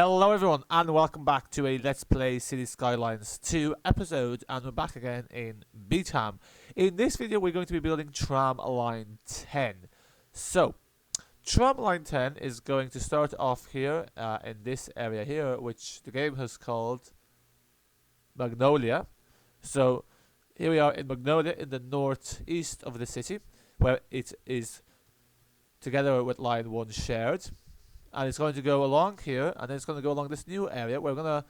Hello everyone and welcome back to a Let's Play Cities Skylines 2 episode, and we're back again in Beetham. In this video we're going to be building tram line 10. So, tram line 10 is going to start off here in this area here, which the game has called Magnolia. So, here we are in Magnolia in the northeast of the city, where it is together with line 1 shared. And it's going to go along here, and then it's going to go along this new area. We're going to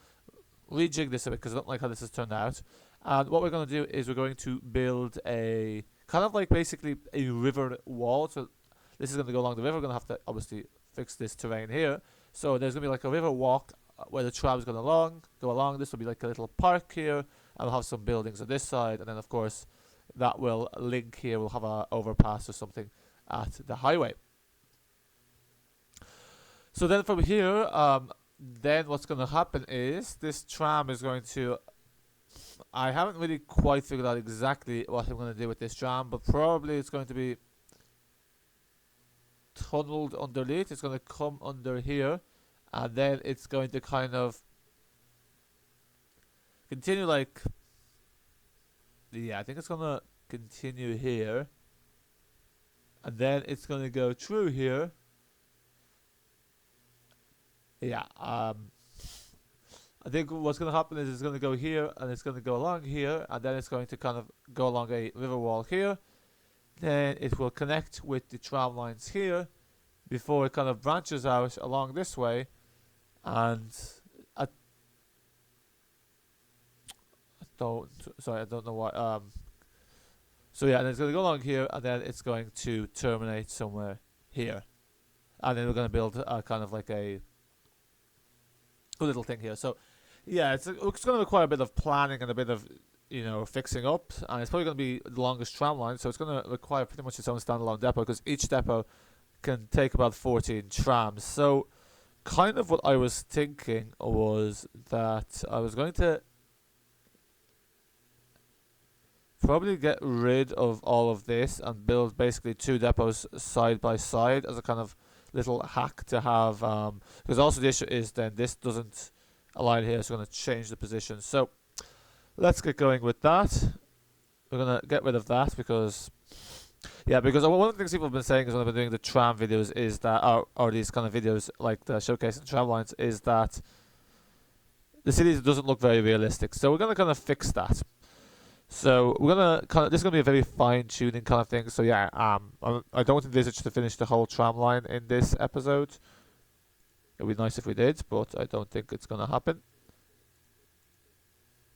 rejig this a bit because I don't like how this has turned out. And what we're going to do is we're going to build a kind of like basically a river wall. So this is going to go along the river. We're going to have to obviously fix this terrain here. So there's going to be like a river walk where the tram is going to go along. This will be like a little park here, and we'll have some buildings on this side. And then of course that will link here. We'll have a overpass or something at the highway. So then from here, then what's going to happen is this tram is going to... I haven't really quite figured out exactly what I'm going to do with this tram, but probably it's going to be tunneled underneath. It's going to come under here, and then it's going to kind of continue like... Yeah, I think it's going to continue here, and then it's going to go through here. Yeah, I think what's going to happen is it's going to go here, and it's going to go along here, and then it's going to kind of go along a river wall here. Then it will connect with the tram lines here before it kind of branches out along this way. And I don't know what. So yeah, and it's going to go along here, and then it's going to terminate somewhere here. And then we're going to build kind of like a good little thing here. So yeah, it's going to require a bit of planning and a bit of, you know, fixing up, and it's probably going to be the longest tram line, so it's going to require pretty much its own standalone depot, because each depot can take about 14 trams. So kind of what I was thinking was that I was going to probably get rid of all of this and build basically 2 depots side by side as a kind of little hack to have, because also the issue is then this doesn't align here, so we're going to change the position. So let's get going with that. We're going to get rid of that because one of the things people have been saying is when I've been doing the tram videos is that, or these kind of videos like the showcasing tram lines, is that the city doesn't look very realistic. So we're going to kind of fix that. So we're gonna this is gonna be a very fine-tuning kind of thing. So yeah, I don't envisage to finish the whole tram line in this episode. It'd be nice if we did, but I don't think it's gonna happen.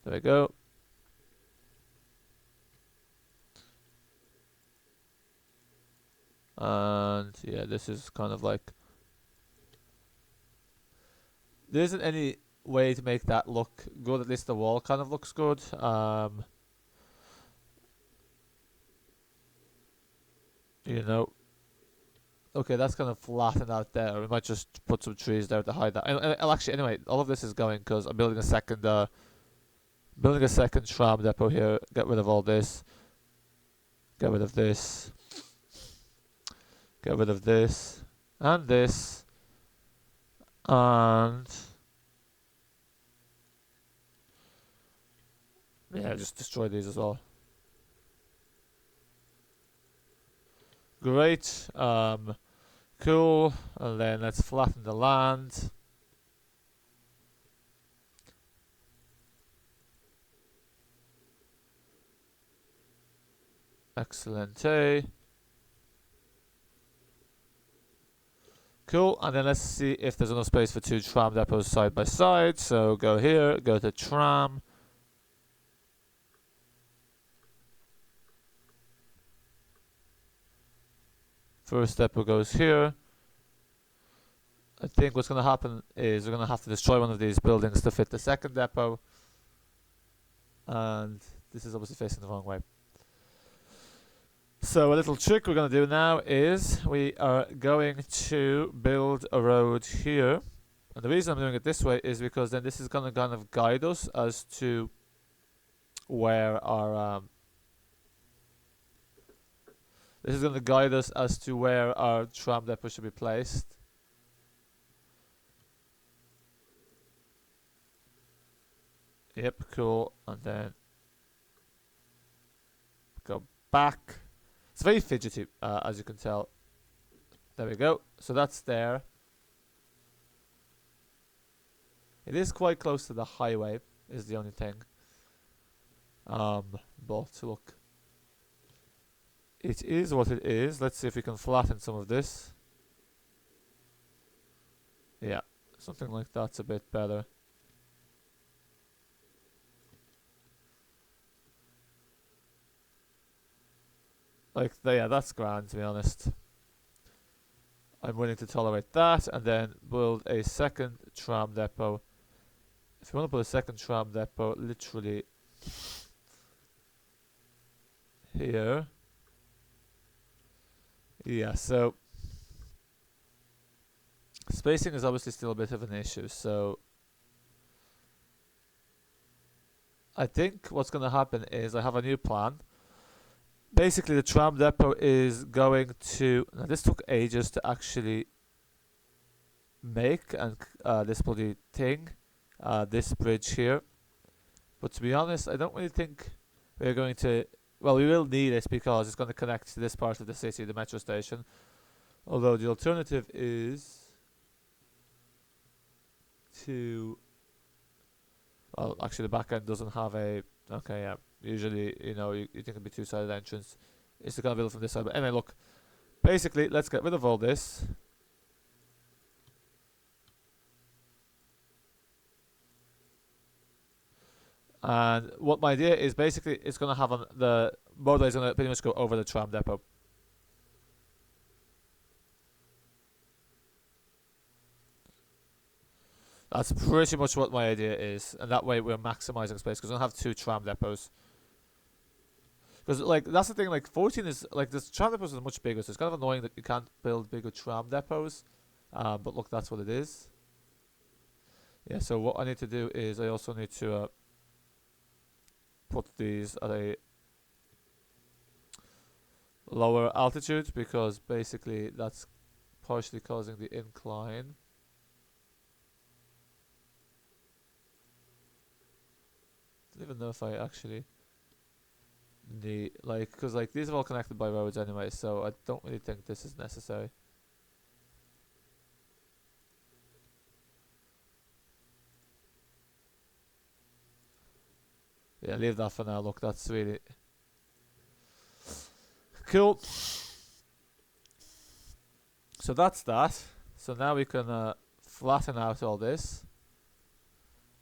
There we go. And yeah, this is kind of like, there isn't any way to make that look good. At least the wall kind of looks good. You know, okay, that's kind of flattened out there. We might just put some trees there to hide that. And actually, anyway, all of this is going because I'm building a second tram depot here. Get rid of all this. Get rid of this. Get rid of this and this, and yeah, just destroy these as well. Great, cool, and then let's flatten the land. Excellent. Cool, and then let's see if there's enough space for 2 tram depots side by side. So go here, go to tram. First depot goes here. I think what's going to happen is we're going to have to destroy one of these buildings to fit the second depot. And this is obviously facing the wrong way. So a little trick we're going to do now is we are going to build a road here. And the reason I'm doing it this way is because then this is going to kind of guide us as to where our this is going to guide us as to where our tram depot should be placed. Yep, cool. And then go back. It's very fidgety, as you can tell. There we go. So that's there. It is quite close to the highway, is the only thing. But look, it is what it is. Let's see if we can flatten some of this. Yeah, something like that's a bit better. Like, yeah, that's grand, to be honest. I'm willing to tolerate that, and then build a second tram depot. If you want to put a second tram depot, literally here. Yeah, so spacing is obviously still a bit of an issue, so I think what's going to happen is I have a new plan. Basically, the tram depot is going to... Now, this took ages to actually make, and this bloody thing, this bridge here. But to be honest, I don't really think we're going to... Well, we will need it because it's going to connect to this part of the city, the metro station. Although the alternative is to... Well, actually, the back end doesn't have a... Okay, yeah. Usually, you know, you think it'd be two-sided entrance. It's the kind of build from this side. But anyway, look. Basically, let's get rid of all this. And what my idea is, basically, it's going to have the motorway is going to pretty much go over the tram depot. That's pretty much what my idea is, and that way we're maximizing space because we don't have two tram depots. Because like that's the thing, like 14 is like this tram depots is much bigger, so it's kind of annoying that you can't build bigger tram depots. But look, that's what it is. Yeah. So what I need to do is I also need to put these at a lower altitude because basically that's partially causing the incline. I don't even know if I actually need, like, because like these are all connected by roads anyway, so I don't really think this is necessary. Yeah, leave that for now. Look, that's really cool. So that's that. So now we can flatten out all this.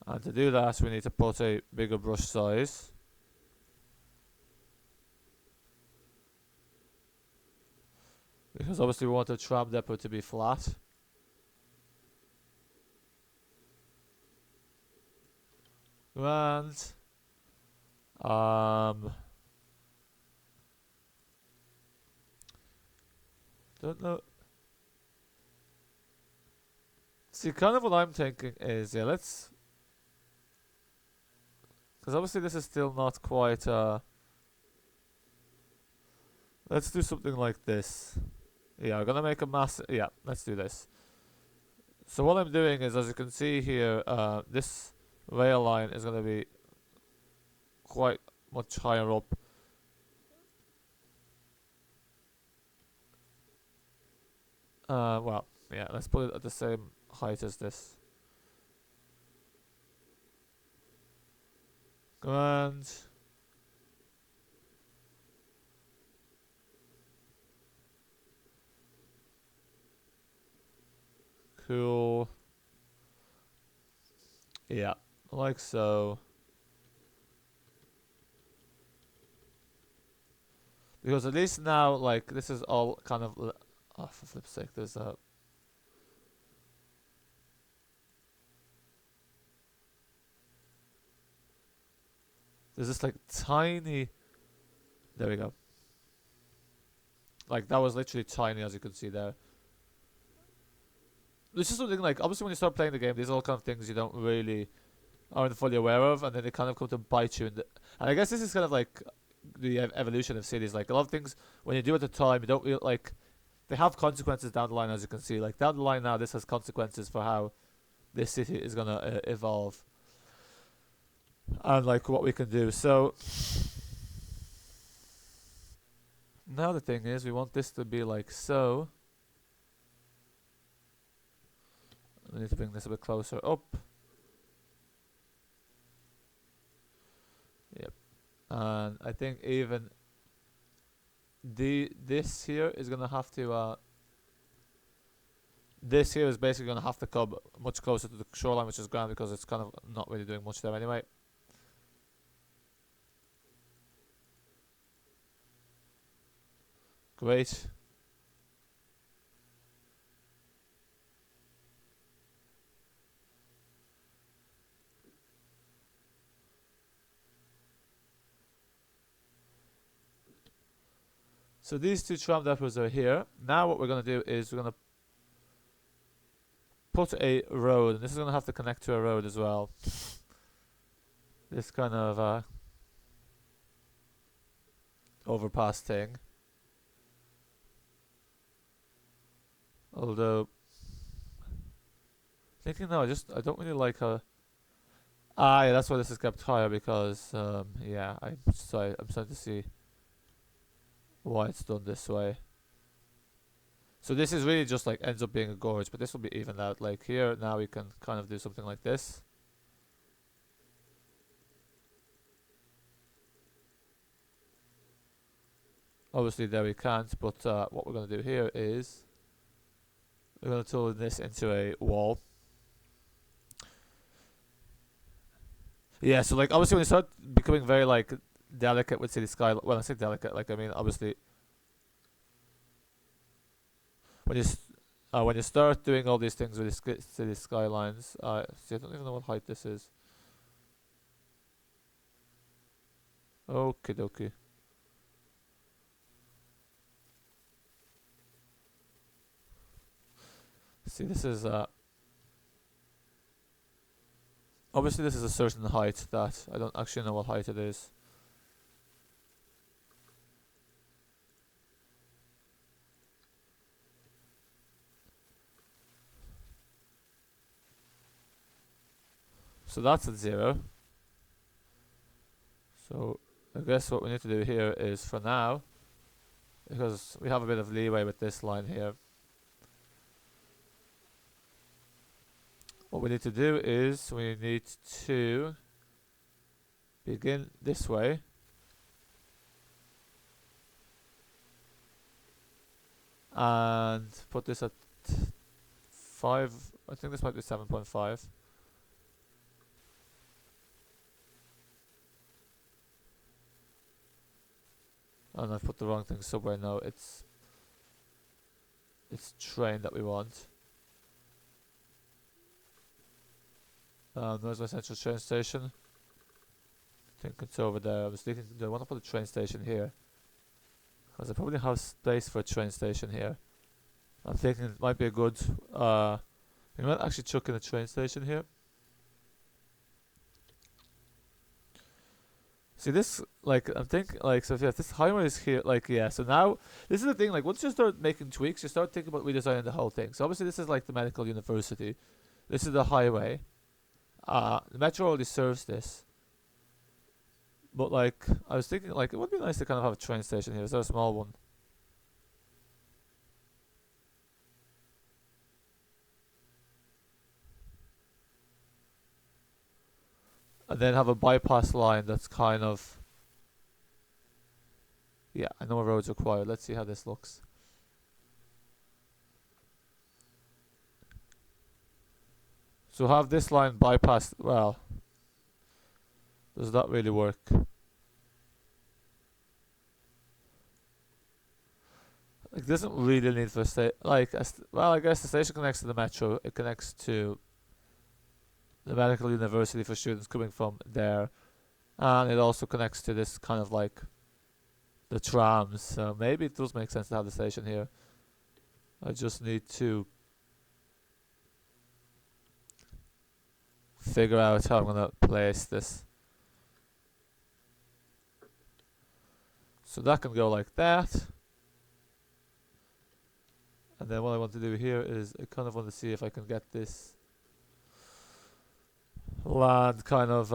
And to do that, we need to put a bigger brush size. Because obviously we want the tram depot to be flat. And don't know. See, kind of what I'm thinking is, yeah, let's... Because obviously this is still not quite, let's do something like this. Yeah, I'm gonna make a mass... Yeah, let's do this. So what I'm doing is, as you can see here, this rail line is gonna be quite much higher up. Well, yeah, let's put it at the same height as this. Grand. Cool. Yeah, like so. Because at least now, like, this is all kind of... Oh, for flip's sake, there's a... There's this, like, tiny... There we go. Like, that was literally tiny, as you can see there. This is something, like, obviously when you start playing the game, these are all kind of things you don't really... aren't fully aware of, and then they kind of come to bite you. And I guess this is kind of, like, the evolution of cities. Like, a lot of things, when you do at the time, you don't really, like... They have consequences down the line, as you can see. Like, down the line now, this has consequences for how this city is going to evolve. and like what we can do. So now the thing is, we want this to be like so. We need to bring this a bit closer up. Yep. And I think even this here is gonna have to this here is basically gonna have to come much closer to the shoreline, which is grand because it's kind of not really doing much there anyway. Great. So these two tram depots are here. Now what we're going to do is we're going to put a road, and this is going to have to connect to a road as well. This kind of overpass thing. Although, thinking no, I don't really like how. Ah, yeah, that's why this is kept higher because yeah, I'm starting to see why it's done this way. So this is really just like ends up being a gorge, but this will be evened out. Like here, now we can kind of do something like this. Obviously there we can't, but what we're going to do here is we're going to turn this into a wall. Yeah, so like obviously when you start becoming very like delicate with City Skylines, well I say delicate, like I mean obviously when you start doing all these things with the City Skylines, see I don't even know what height this is. Okie dokie. See, this is obviously this is a certain height that I don't actually know what height it is. So that's at 0. So I guess what we need to do here is for now, because we have a bit of leeway with this line here, what we need to do is we need to begin this way and put this at 5. I think this might be 7.5. And I've put the wrong thing somewhere now. It's train that we want. Where's my central train station? I think it's over there. I was thinking, do I want to put a train station here? Because I probably have space for a train station here. I'm thinking it might be a good, you might actually chuck in a train station here. See this, like, I'm thinking, like, so yeah, this highway is here, like, yeah, so now, this is the thing, like, once you start making tweaks, you start thinking about redesigning the whole thing. So obviously this is like the medical university. This is the highway. The metro already serves this. But, like, I was thinking, like, it would be nice to kind of have a train station here. Is there a small one? And then have a bypass line that's kind of... Yeah, I know roads required. Let's see how this looks. So have this line bypassed... Well... Does that really work? It doesn't really need for like, well, I guess the station connects to the metro. It connects to the medical university for students coming from there, and it also connects to this kind of like the trams. So maybe it does make sense to have the station here. I just need to figure out how I'm gonna place this. So that can go like that. And then what I want to do here is I kind of want to see if I can get this land kind of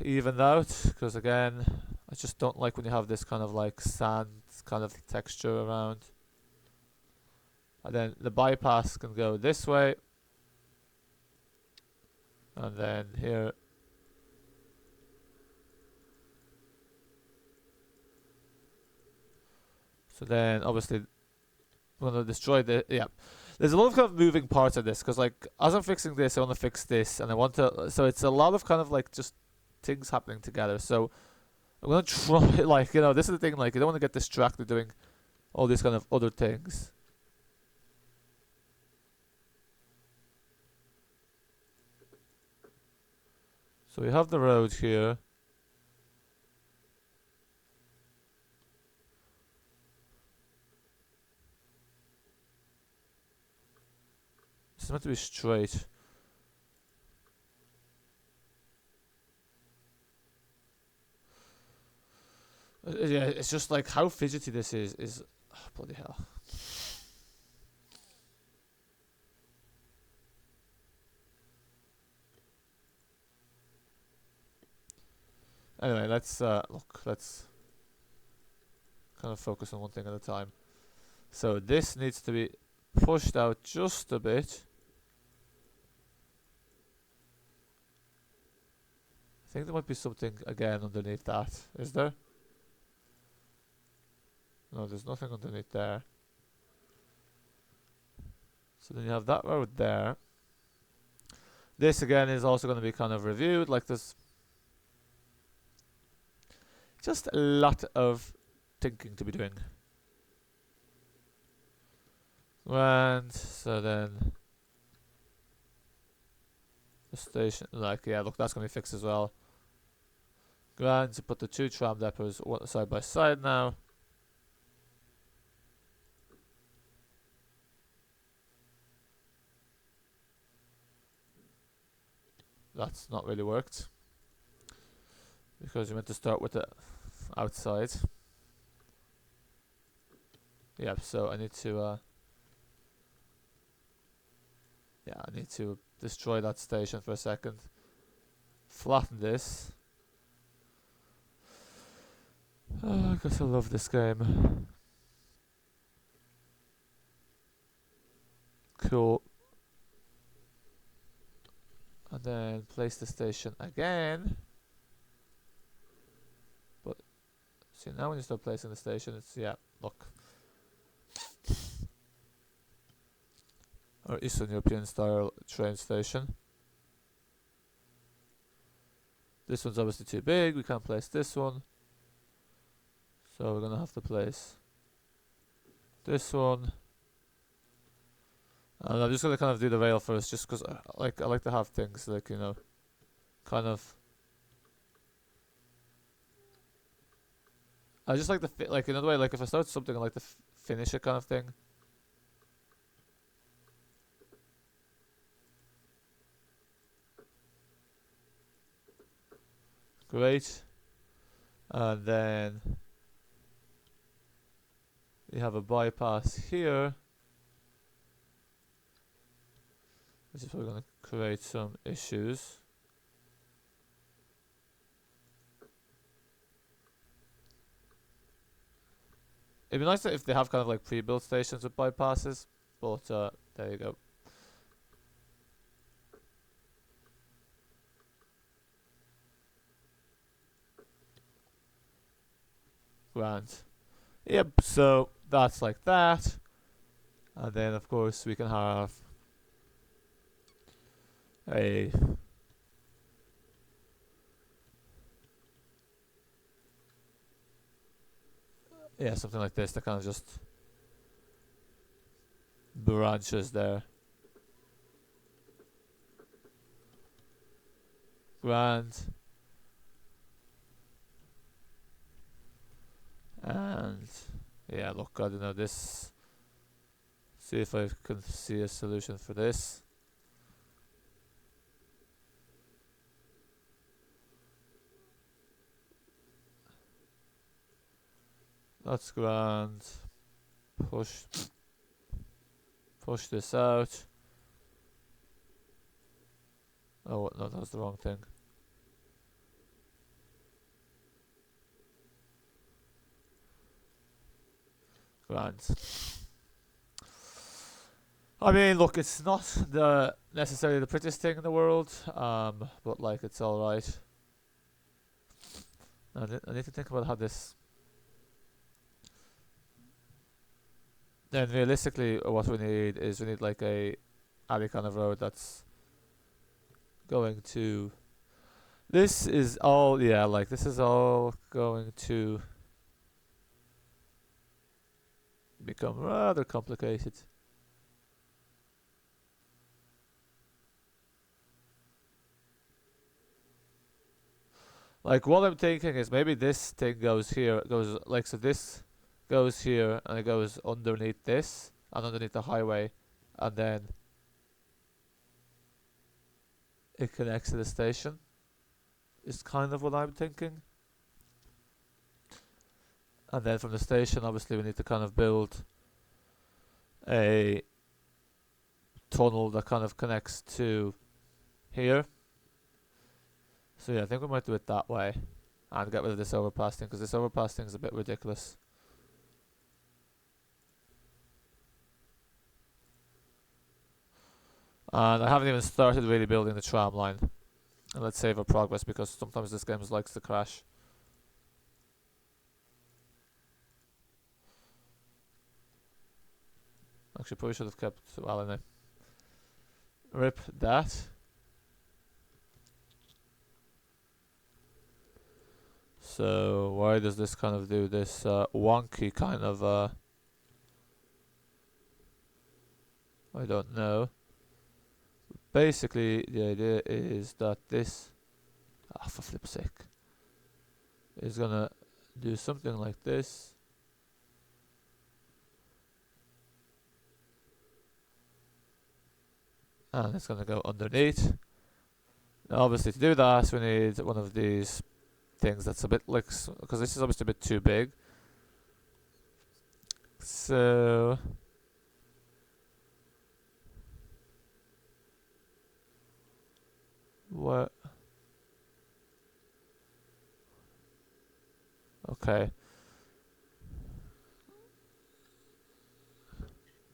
evened out, because again, I just don't like when you have this kind of like sand kind of texture around. And then the bypass can go this way, and then here. So then obviously we're going to destroy the, yeah. There's a lot of kind of moving parts of this, because like as I'm fixing this, I want to fix this, and I want to, so it's a lot of kind of like just things happening together. So I'm going to try, like, you know, this is the thing, like, you don't want to get distracted doing all these kind of other things. So we have the road here. It's meant to be straight. Yeah, it's just like how fidgety this is oh, bloody hell. Anyway, let's let's kind of focus on one thing at a time. So this needs to be pushed out just a bit. I think there might be something again underneath that. Is there? No, there's nothing underneath there. So then you have that road there. This again is also going to be kind of reviewed. Like there's just a lot of thinking to be doing. And so then the station, like, yeah, look, that's going to be fixed as well. Grand to put the two tram depots side by side now. That's not really worked, because you meant to start with the outside. Yeah, so I need to yeah, I need to destroy that station for a second. Flatten this. Oh, I guess I love this game. Cool. And then place the station again. But see, now when you start placing the station, it's, yeah, look. Or Eastern European style train station. This one's obviously too big, we can't place this one. So we're gonna have to place this one. And I'm just gonna kind of do the rail first, just because I like to have things like, you know, kind of. I just like to like, in another way, like if I start something, I like to finish it, kind of thing. Great. And then we have a bypass here, which is probably going to create some issues. It'd be nice if they have kind of like pre-built stations with bypasses, but there you go. Grand. Yep, so that's like that. And then of course we can have a yeah, something like this that kind of just branches there. Grand. And yeah, look, I don't know this. See if I can see a solution for this. That's grand. Push this out. Oh no, that was the wrong thing. Grand. I mean, look, it's not the necessarily the prettiest thing in the world, but like it's all right. I need to think about how this. Then realistically, what we need is we need like a alley kind of road that's going to. This is all like this is all going to become rather complicated. Like what I'm thinking is maybe this thing goes here, goes like so. This goes here and it goes underneath this and underneath the highway, and then it connects to the station. Is kind of what I'm thinking. And then from the station, obviously, we need to kind of build a tunnel that kind of connects to here. So yeah, I think we might do it that way and get rid of this overpass thing because this overpass thing is a bit ridiculous. And I haven't even started really building the tram line. And let's save our progress because sometimes this game likes to crash. Actually, probably should have kept well in it. Rip that. So why does this kind of do this wonky kind of I don't know. Basically the idea is that this for flip's sake is gonna do something like this. And it's gonna go underneath. Now obviously to do that we need one of these things that's a bit like, because this is obviously a bit too big. So what? Okay.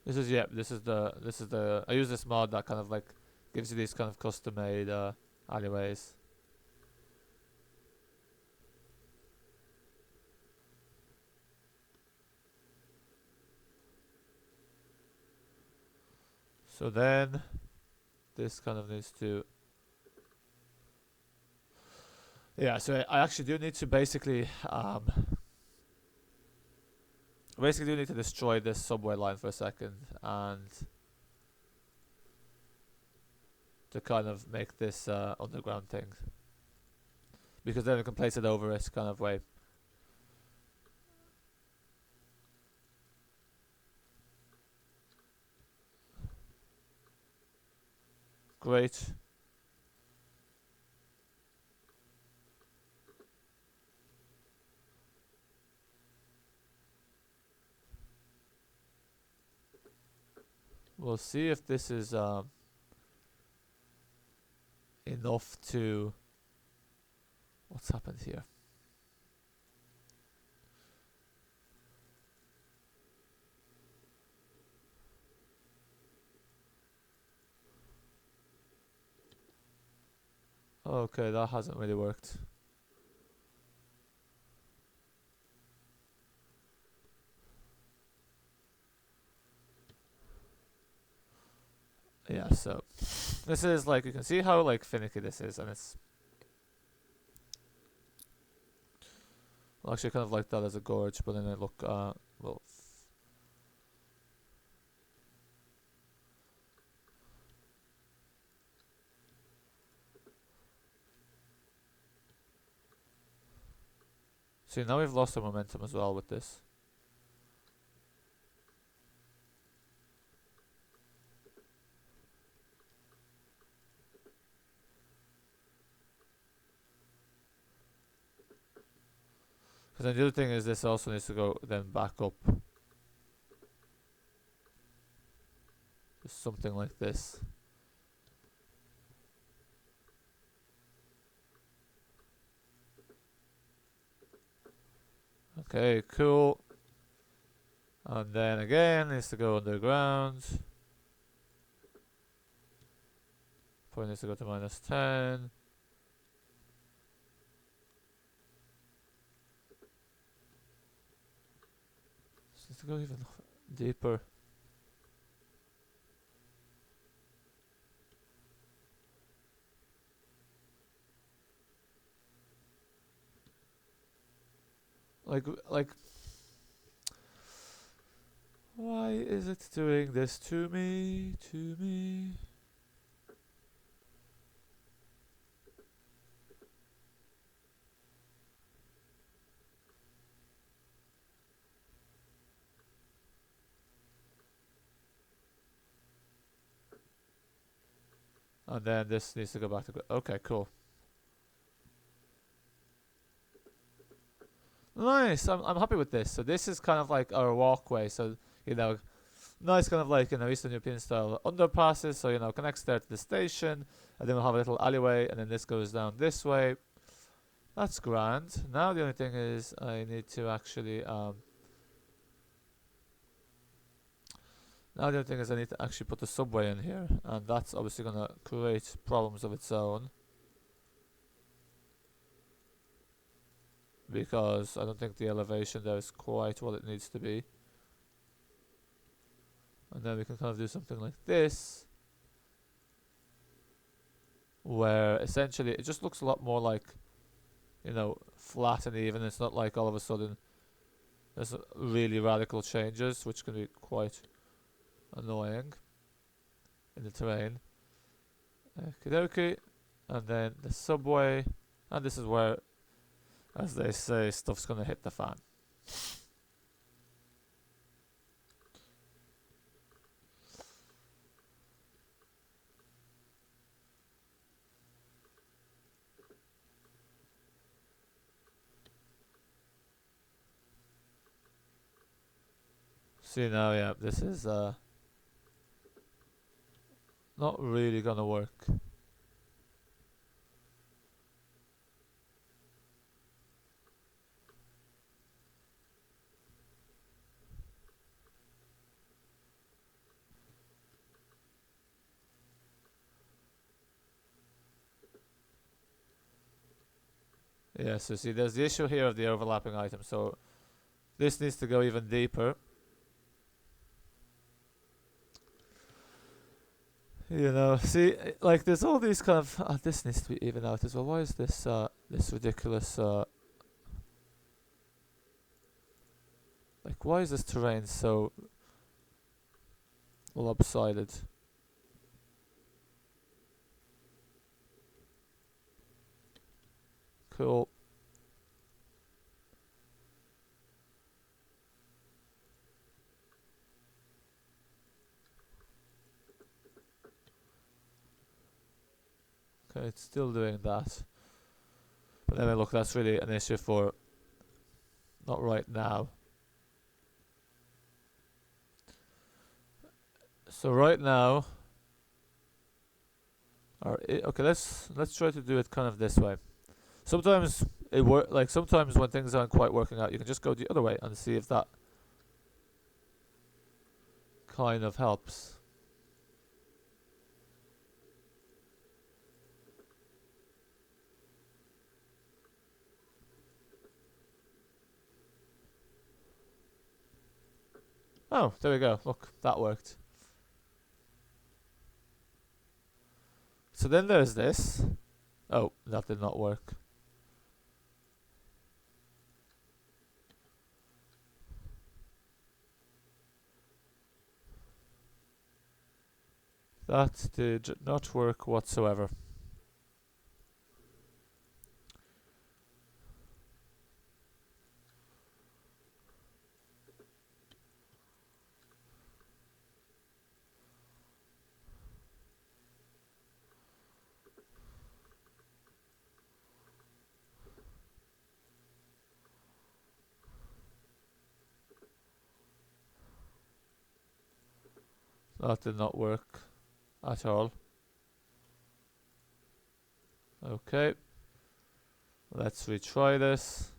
This is the I use this mod that kind of like gives you these kind of custom made alleyways. So then this kind of needs to so I actually do need to basically do need to destroy this subway line for a second and to kind of make this underground thing, because then we can place it over it kind of way. Great. We'll see if this is enough to. What's happened here? Okay, that hasn't really worked. Yeah, so this is like, you can see how like finicky this is, and it's well, actually kind of like that as a gorge, but then it look well. See, now we've lost our momentum as well with this. Because then the other thing is this also needs to go then back up. Just something like this. Okay, cool. And then again, needs to go underground. Point needs to go to -10. This needs to go even deeper. Like, why is it doing this to me? And then this needs to go back to. Okay, cool. Nice. I'm happy with this. So this is kind of like our walkway. So nice kind of like Eastern European style underpasses. So connects there to the station, and then we'll have a little alleyway, and then this goes down this way. That's grand. Now the only thing is I need to actually put the subway in here, and that's obviously gonna create problems of its own. Because I don't think the elevation there is quite what it needs to be. And then we can kind of do something like this, where essentially it just looks a lot more like, flat and even. It's not like all of a sudden there's really radical changes, which can be quite annoying in the terrain. Okie dokie. And then the subway, and this is where, as they say, stuff's gonna hit the fan. See now, yeah, this is not really gonna work. Yeah, so see, there's the issue here of the overlapping items. So this needs to go even deeper. See, like there's all these kind of. This needs to be even out as well. Why is this this ridiculous? Like, why is this terrain so lopsided? Cool. Okay, it's still doing that. But then look, that's really an issue for not right now. So right now, okay, let's try to do it kind of this way. Sometimes sometimes when things aren't quite working out, you can just go the other way and see if that kind of helps. Oh, there we go. Look, that worked. So then there's this. Oh, that did not work. That did not work whatsoever. That did not work at all. Okay. Let's retry this.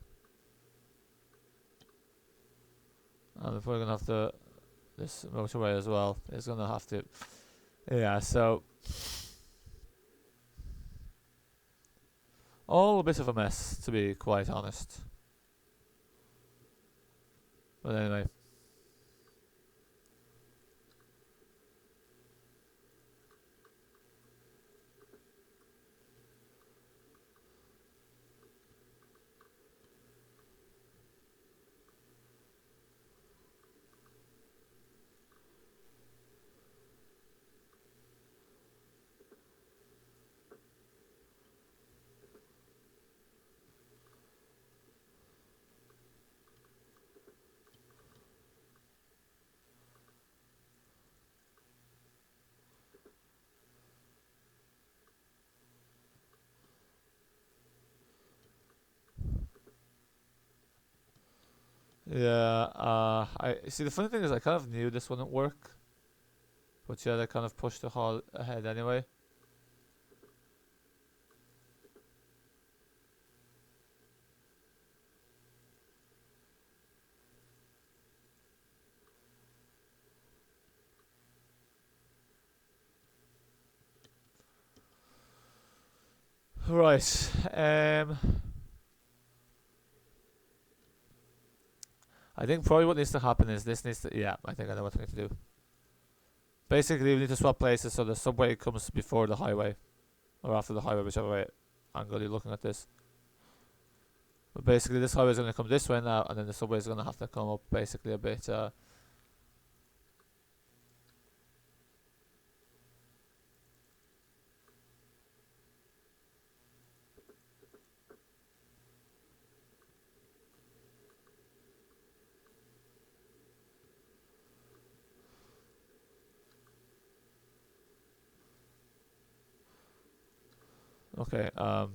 And if we're gonna have to this motorway as well, it's gonna have to. Yeah, so all a bit of a mess, to be quite honest. But anyway. Yeah, I see. The funny thing is, I kind of knew this wouldn't work, but yeah, they kind of pushed the haul ahead anyway. Right. I think probably what needs to happen is this needs to. Yeah, I think I know what I need to do. Basically, we need to swap places so the subway comes before the highway, or after the highway, whichever way angle you're looking at this. But basically, this highway is going to come this way now, and then the subway is going to have to come up basically a bit. Okay. I'm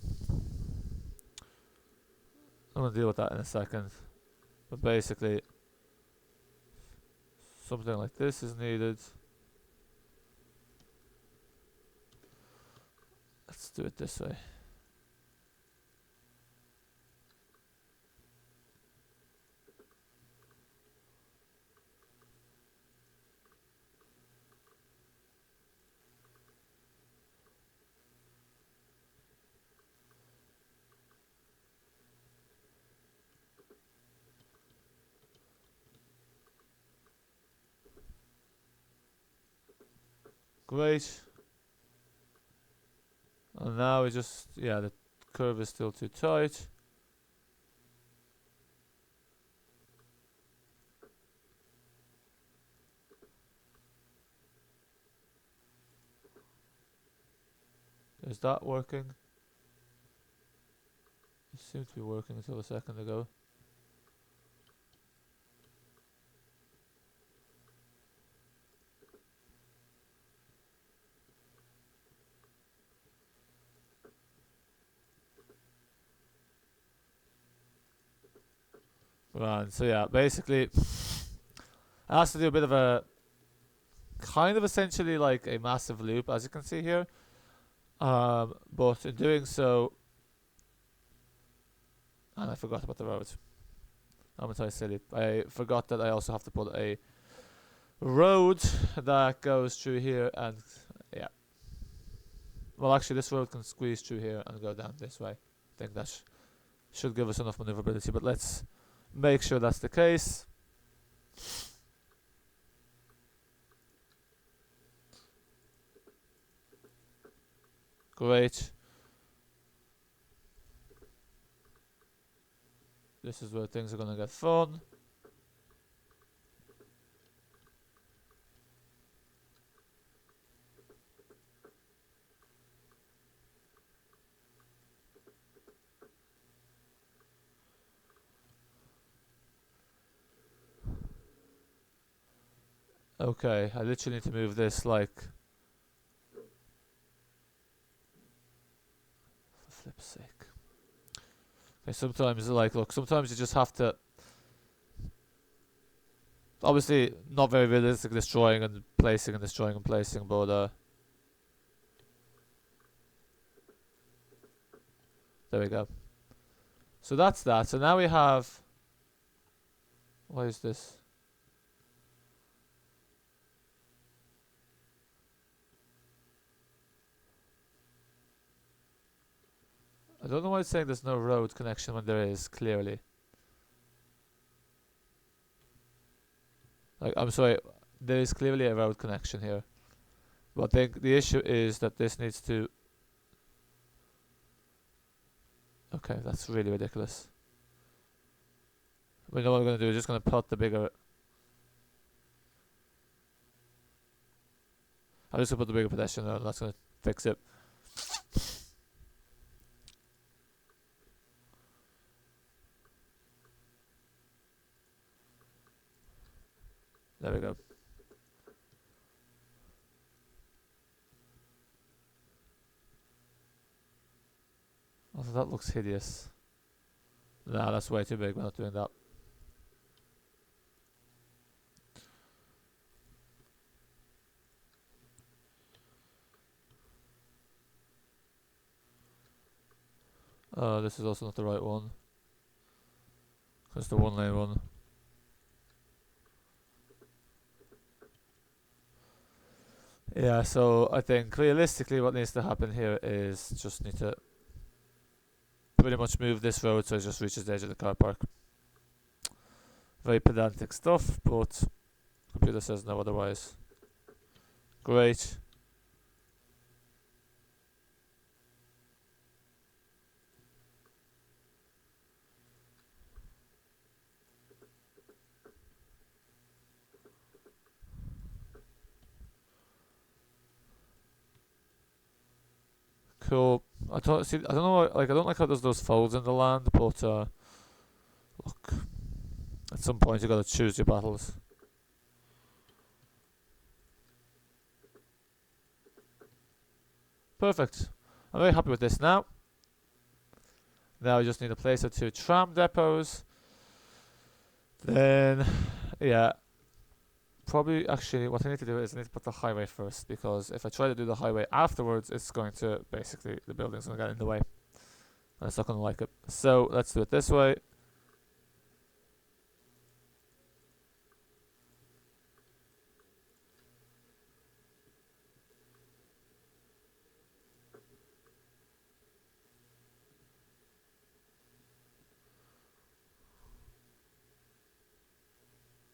going to deal with that in a second. But basically, something like this is needed. Let's do it this way. Great. And now we just, yeah, the curve is still too tight. Is that working? It seemed to be working until a second ago. Right, so yeah, basically, it has to do a bit of a, kind of essentially like a massive loop, as you can see here. But in doing so, and I forgot about the road. I'm entirely silly. I forgot that I also have to put a road that goes through here, and yeah. Well, actually, this road can squeeze through here and go down this way. I think that should give us enough maneuverability, but let's make sure that's the case. Great. This is where things are gonna get fun. Okay, I literally need to move this like, for flip's sake. Okay, sometimes like, look, sometimes you just have to, obviously not very realistic destroying and placing and destroying and placing, but there we go. So that's that. So now we have, what is this? I don't know why it's saying there's no road connection when there is, clearly. Like, I'm sorry, there is clearly a road connection here. But I think the issue is that this needs to... Okay, that's really ridiculous. We know what we're going to do, we're just going to put the bigger... I'm just going to put the bigger pedestrian there and that's going to fix it. There we go. Also, that looks hideous. Nah, that's way too big, we're not doing that. This is also not the right one. It's the one lane one. Yeah, so I think realistically what needs to happen here is just need to pretty much move this road so it just reaches the edge of the car park. Very pedantic stuff, but computer says no otherwise. Great. Cool. I don't know. Like, I don't like how there's those folds in the land, but look, at some point you got to choose your battles. Perfect. I'm very happy with this now. Now we just need a place or two tram depots. Then, yeah. Probably, actually, what I need to do is I need to put the highway first, because if I try to do the highway afterwards, it's going to, basically, the building's going to get in the way. And it's not going to like it. So, let's do it this way.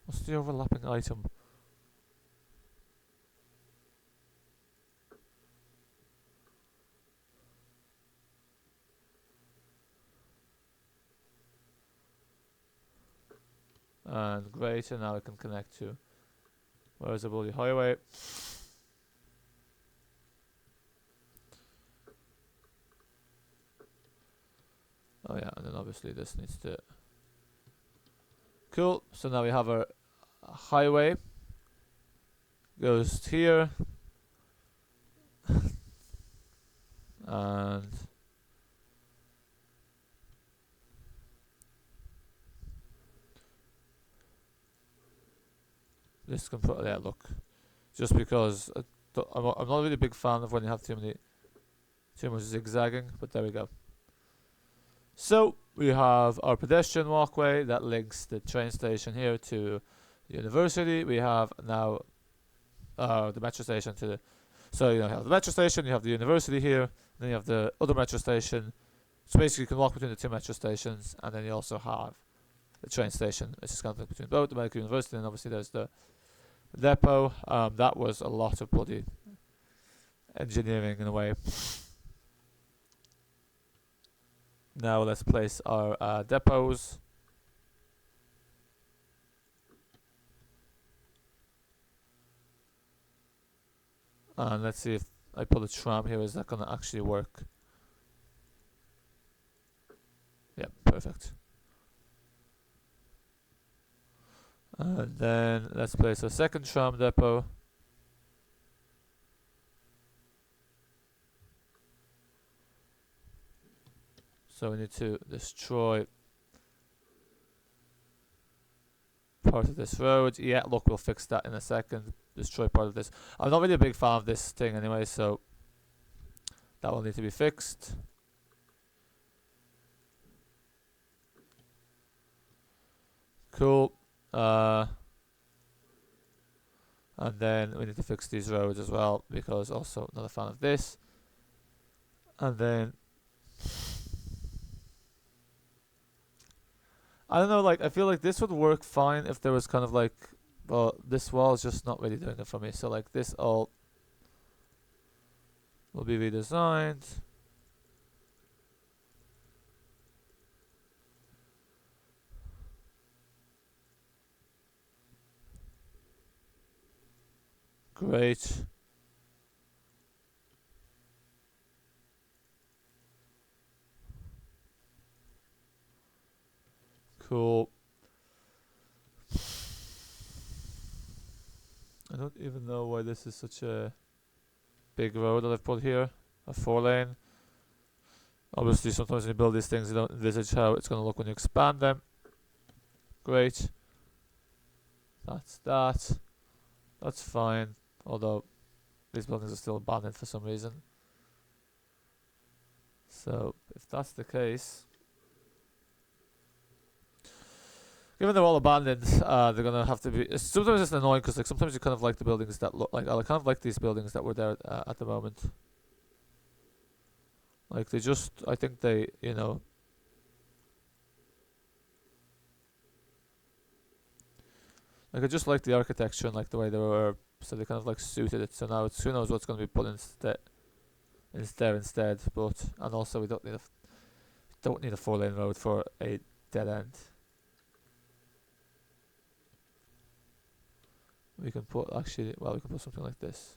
What's the overlapping item? And great, and now I can connect to where's the bloody highway. Oh yeah, and then obviously this needs to... Cool, so now we have our highway. Goes here. And... this can put, yeah, look. Just because I'm not really a big fan of when you have too much zigzagging, but there we go. So we have our pedestrian walkway that links the train station here to the university. We have now the metro station to the... So you have the metro station, you have the university here, then you have the other metro station. So basically you can walk between the two metro stations, and then you also have the train station. It's just kind of between both the medical university, and obviously there's the depot. That was a lot of bloody engineering in a way. Now let's place our depots. And let's see if I put a tram here, is that going to actually work? Yeah, perfect. And then let's place a second tram depot. So we need to destroy part of this road. Yeah, look, we'll fix that in a second. Destroy part of this. I'm not really a big fan of this thing anyway, so that will need to be fixed. Cool. And then we need to fix these roads as well, because also not a fan of this. And then I don't know, like, I feel like this would work fine if there was kind of like, well, this wall is just not really doing it for me. So like this all will be redesigned. Great. Cool. I don't even know why this is such a big road that I've put here. A 4 lane. Obviously, sometimes when you build these things, you don't envisage how it's going to look when you expand them. Great. That's that. That's fine. Although, these buildings are still abandoned for some reason. So, if that's the case, given they're all abandoned, they're gonna have to be. Sometimes it's annoying because like sometimes you kind of like the buildings that look like. I kind of like these buildings that were there at the moment. Like they just, I think they, you know, like I just like the architecture and like the way they were. So they kind of like suited it. So now it's who knows what's gonna be put instead. But and also we don't need a 4 lane road for a dead end. We can put actually, well, we can put something like this.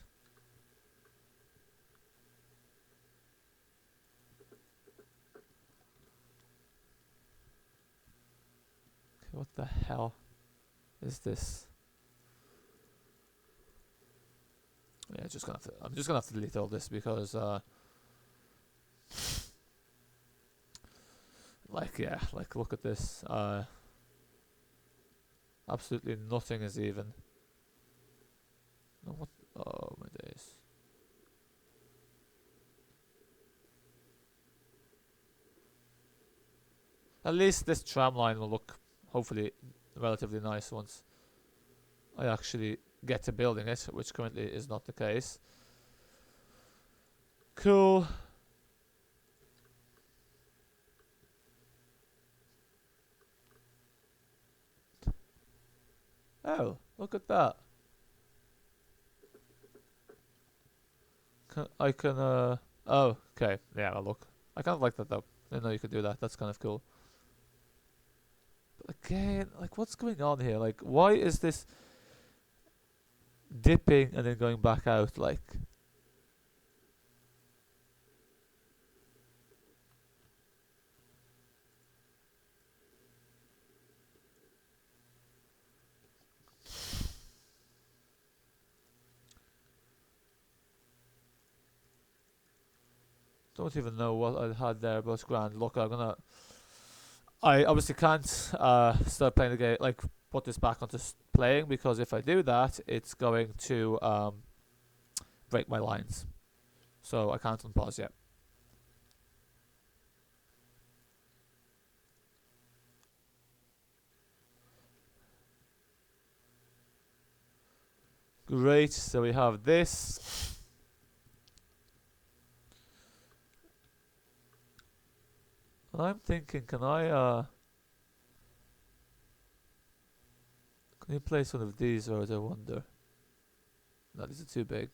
Okay, what the hell is this? Yeah, I'm just gonna have to delete all this because like yeah, like look at this. Absolutely nothing is even. No, what? Oh my days. At least this tram line will look hopefully relatively nice once I actually get to building it, which currently is not the case. Cool. Oh, look at that. I can, oh, okay. Yeah, well, look. I kind of like that, though. I didn't know you could do that. That's kind of cool. But again, like, what's going on here? Like, why is this dipping and then going back out? Like, don't even know what I had there, but it's grand. Look, I obviously can't start playing the game, like put this back onto playing, because if I do that, it's going to break my lines. So I can't unpause yet. Great, so we have this. And I'm thinking, can you place one of these, or I wonder? No, these are too big.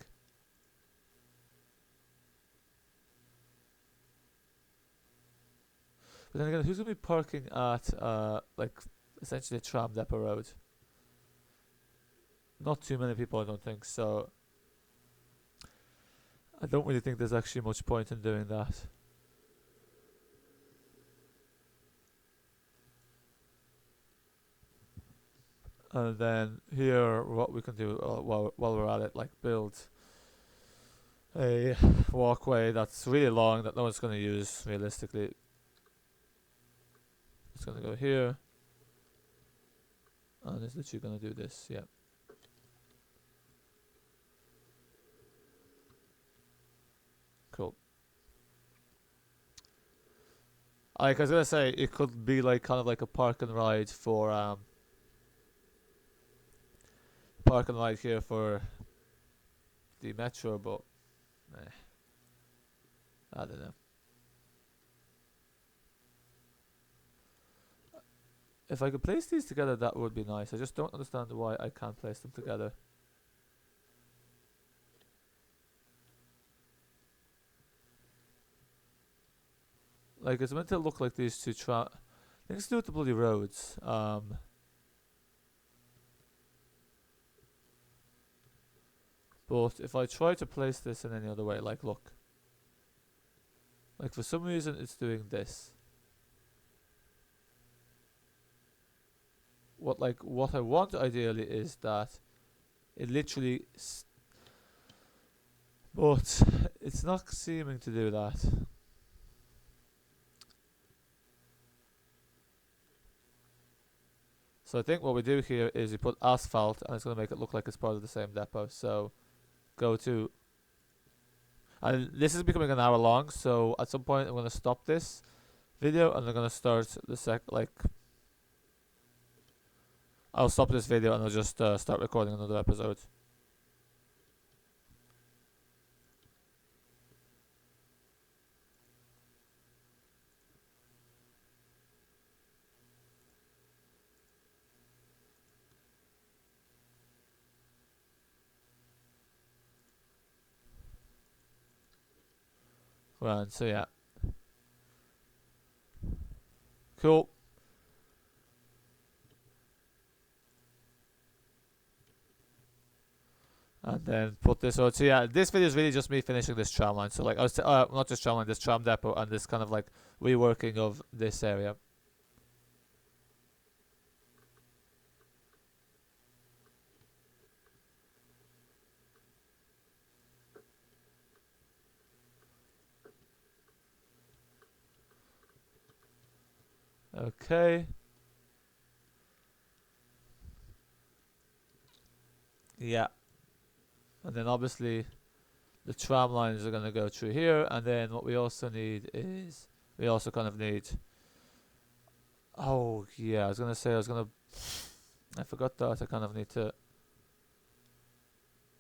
But then again, who's gonna be parking at like essentially a tram depot road? Not too many people, I don't think. So I don't really think there's actually much point in doing that. And then here, what we can do while we're at it, like build a walkway that's really long that no one's going to use realistically. It's going to go here, and it's literally going to do this. Yeah. Cool. Like I was gonna say, it could be like kind of like a park and ride for park and ride here for the metro, but I don't know. if I could place these together, that would be nice. I just don't understand why I can't place them together. Like, it's meant to look like these two things to do with the bloody roads. But if I try to place this in any other way, like, look. Like, for some reason, it's doing this. What I want ideally is that it literally but it's not seeming to do that. So I think what we do here is we put asphalt, and it's going to make it look like it's part of the same depot. So go to, and this is becoming an hour long, so at some point I'm going to stop this video and I'm going to start the I'll stop this video and I'll just start recording another episode. Right, so yeah. Cool. And then put this out. So yeah, this video is really just me finishing this tram line. So like, I was not just tram line, this tram depot and this kind of like reworking of this area. Okay. Yeah. And then obviously the tram lines are going to go through here. And then what we also need is, we also kind of need, oh yeah, I forgot that I kind of need to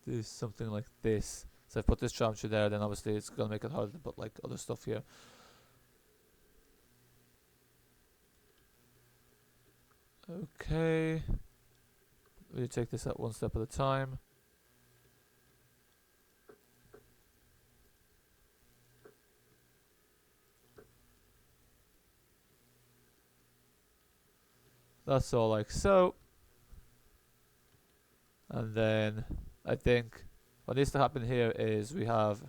do something like this. So if I put this tram through there, then obviously it's going to make it harder to put like other stuff here. Okay. We take this at one step at a time. That's all like so. And then I think what needs to happen here is we have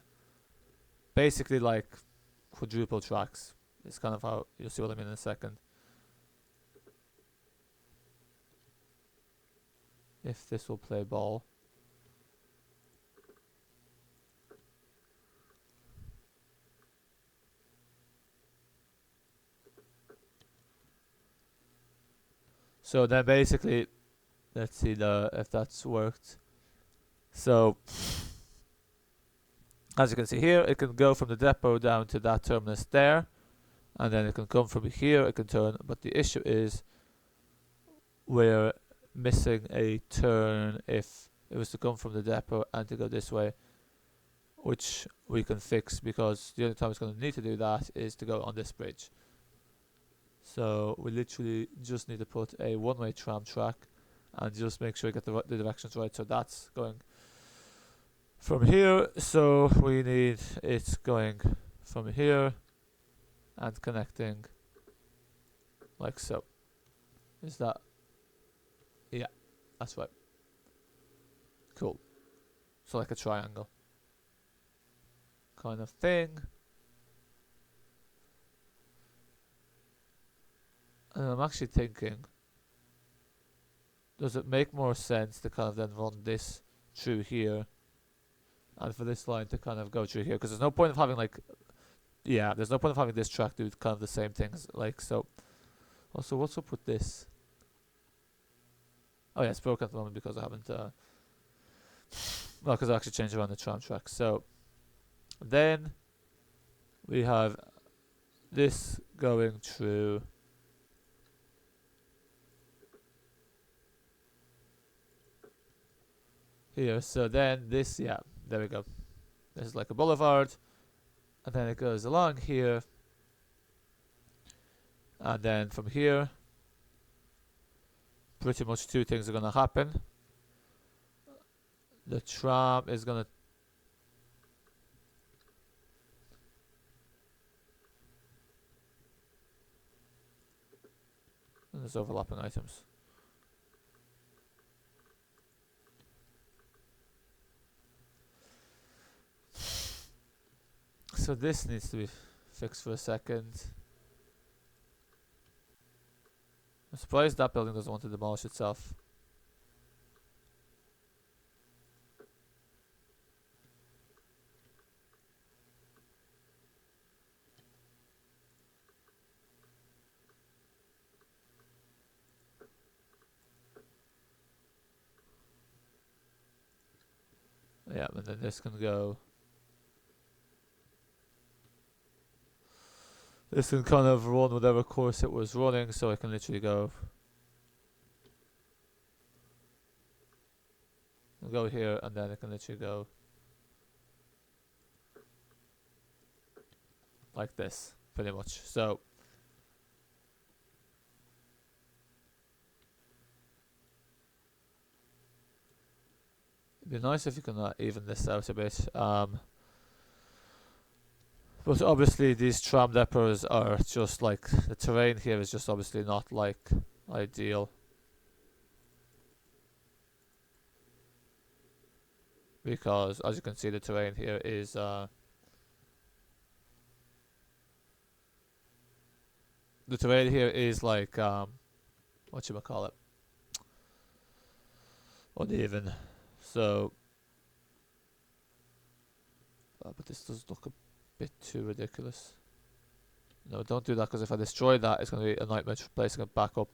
basically like quadruple tracks. It's kind of how, you'll see what I mean in a second. If this will play ball. So then basically, let's see if that's worked. So as you can see here, it can go from the depot down to that terminus there, and then it can come from here, it can turn, but the issue is we're missing a turn if it was to come from the depot and to go this way, which we can fix because the only time it's going to need to do that is to go on this bridge. So we literally just need to put a one-way tram track and just make sure we get the directions right. So that's going from here, so we need it going from here and connecting like so. Is that? Yeah, that's right. Cool. So like a triangle kind of thing. And I'm actually thinking, does it make more sense to kind of then run this through here and for this line to kind of go through here? Because there's no point of having like, yeah, there's no point of having this track do kind of the same things. Like, so. Also, what's up with this? Oh yeah, it's broken at the moment because I haven't, well, because I actually changed around the tram track. So then we have this going through here. So then this, yeah, there we go. This is like a boulevard, and then it goes along here, and then from here pretty much two things are gonna happen. The tram is gonna and there's overlapping items. So this needs to be fixed for a second. I'm surprised that building doesn't want to demolish itself. Yeah, and then this can go. This can kind of run whatever course it was running, so I can literally go here, and then I can literally go like this, pretty much. So it'd be nice if you can even this out a bit. But obviously these tram depots are just like, the terrain here is just obviously not like ideal. Because as you can see, the terrain here is the terrain here is like whatchamacallit, uneven. So but this does look a bit too ridiculous. No, don't do that, because if I destroy that, it's going to be a nightmare placing it back up.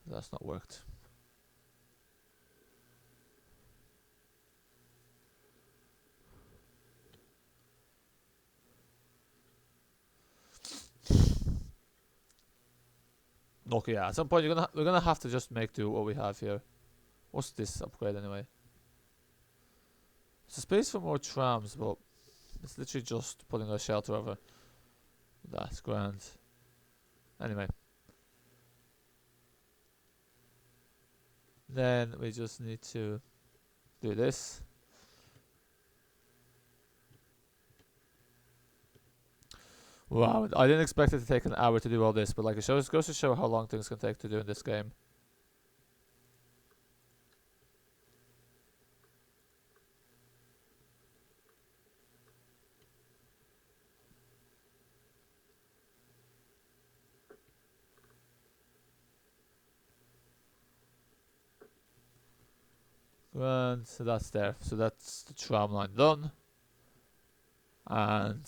That's not worked. Okay, yeah. At some point, we're gonna have to just make do what we have here. What's this upgrade anyway? It's a space for more trams, but it's literally just putting a shelter over. That's grand. Anyway, then we just need to do this. Wow, I didn't expect it to take an hour to do all this, but like it goes to show how long things can take to do in this game. And so that's there. So that's the tram line done. And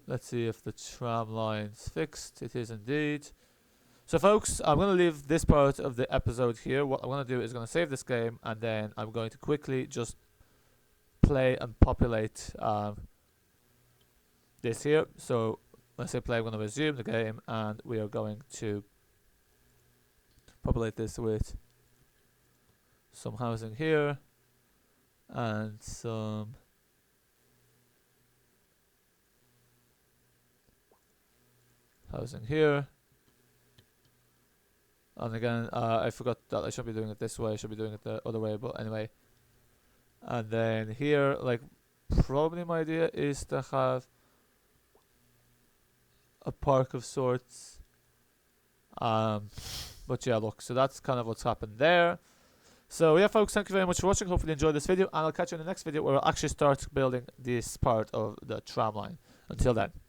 let's see if the tram line's fixed. It is indeed. So folks, I'm going to leave this part of the episode here. What I'm going to do is going to save this game, and then I'm going to quickly just play and populate this here. So when I say play, I'm going to resume the game, and we are going to populate this with some housing here and some housing here. And again, I forgot that I should be doing it this way. I should be doing it the other way, but anyway. And then here, like, probably my idea is to have a park of sorts. But yeah, look, so that's kind of what's happened there. So yeah, folks, thank you very much for watching. Hopefully you enjoyed this video, and I'll catch you in the next video where I'll actually start building this part of the tram line. Until then.